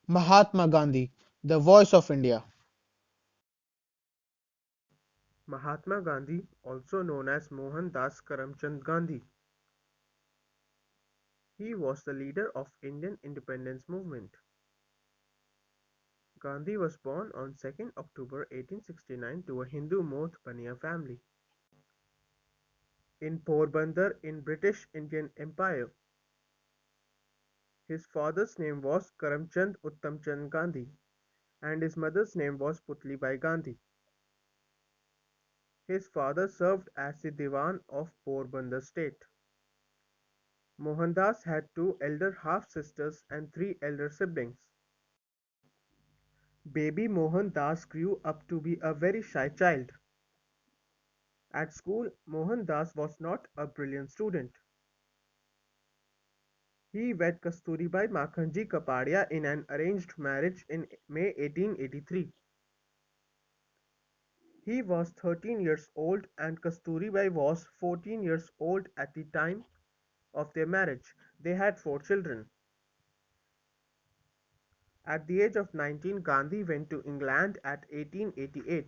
Mahatma Gandhi, the voice of India. Mahatma Gandhi, also known as Mohandas Karamchand Gandhi, he was the leader of Indian independence movement. Gandhi was born on 2nd October 1869 to a Hindu Moth Baniya family in Porbandar in British Indian Empire. His father's name was Karamchand Uttamchand Gandhi and his mother's name was Putlibai Gandhi. His father served as the Diwan of Porbandar state. Mohandas had two elder half-sisters and three elder siblings. Baby Mohandas grew up to be a very shy child. At school, Mohandas was not a brilliant student. He wed Kasturibai Makhanji Kapadia in an arranged marriage in May 1883. He was 13 years old and Kasturibai was 14 years old at the time of their marriage. They had four children. At the age of 19, Gandhi went to England at 1888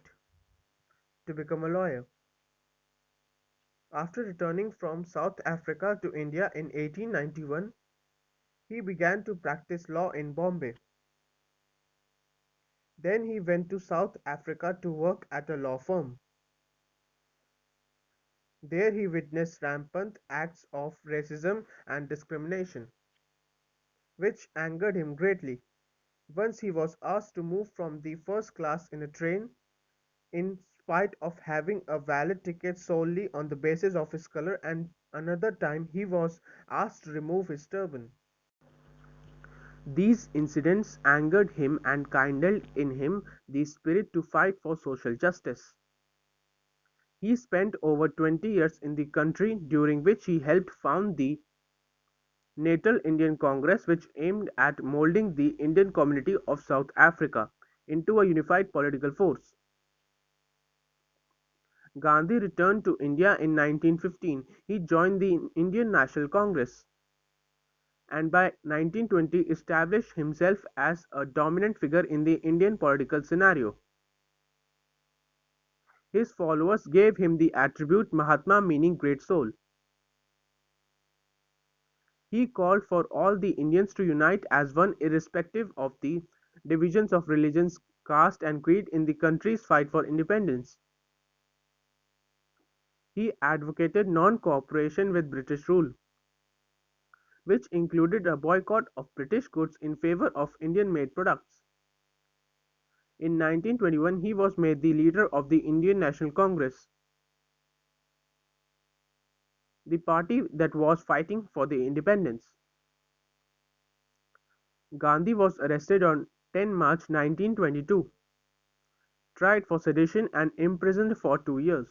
to become a lawyer. After returning from South Africa to India in 1891, he began to practice law in Bombay. Then he went to South Africa to work at a law firm. There he witnessed rampant acts of racism and discrimination, which angered him greatly. Once he was asked to move from the first class in a train in spite of having a valid ticket solely on the basis of his color, and another time he was asked to remove his turban. These incidents angered him and kindled in him the spirit to fight for social justice. He spent over 20 years in the country, during which he helped found the Natal Indian Congress, which aimed at molding the Indian community of South Africa into a unified political force. Gandhi returned to India in 1915. He joined the Indian National Congress and by 1920 established himself as a dominant figure in the Indian political scenario. His followers gave him the attribute Mahatma, meaning great soul. He called for all the Indians to unite as one irrespective of the divisions of religions, caste and creed in the country's fight for independence. He advocated non-cooperation with British rule, which included a boycott of British goods in favor of Indian-made products. In 1921 he was made the leader of the Indian National Congress, the party that was fighting for the independence. Gandhi was arrested on 10 March 1922, tried for sedition and imprisoned for 2 years.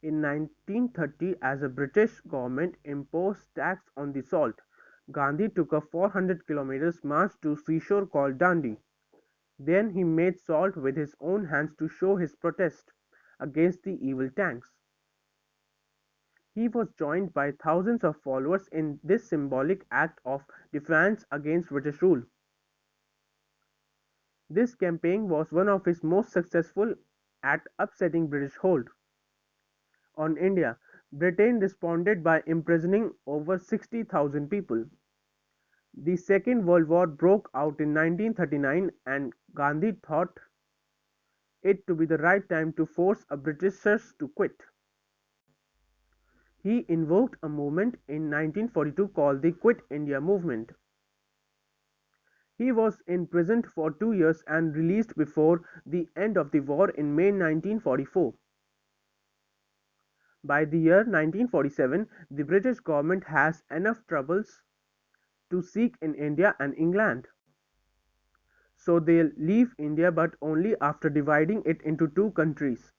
In 1930, as the British government imposed tax on the salt, Gandhi took a 400 kilometers march to seashore called Dandi. Then he made salt with his own hands to show his protest against the evil tanks. He was joined by thousands of followers in this symbolic act of defiance against British rule. This campaign was one of his most successful at upsetting British hold on India. Britain responded by imprisoning over 60,000 people. The Second World War broke out in 1939 and Gandhi thought it to be the right time to force a Britishers to quit. He invoked a movement in 1942 called the Quit India Movement. He was imprisoned for 2 years and released before the end of the war in May 1944. By the year 1947, the British government has enough troubles to seek in India and England. So they'll leave India, but only after dividing it into two countries,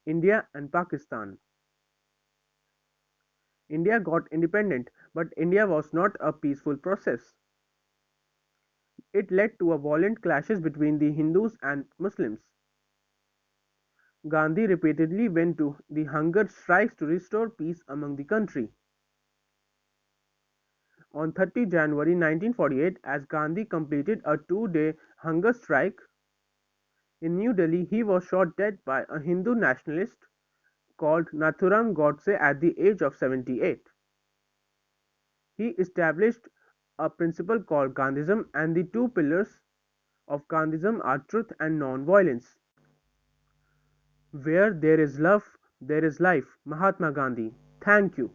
India and Pakistan. India got independent, but India was not a peaceful process. It led to a violent clashes between the Hindus and Muslims. Gandhi repeatedly went to the hunger strikes to restore peace among the country. On 30 January 1948, as Gandhi completed a 2-day hunger strike in New Delhi, he was shot dead by a Hindu nationalist called Nathuram Godse at the age of 78. He established a principle called Gandhism, and the two pillars of Gandhism are truth and non-violence. Where there is love, there is life. Mahatma Gandhi. Thank you.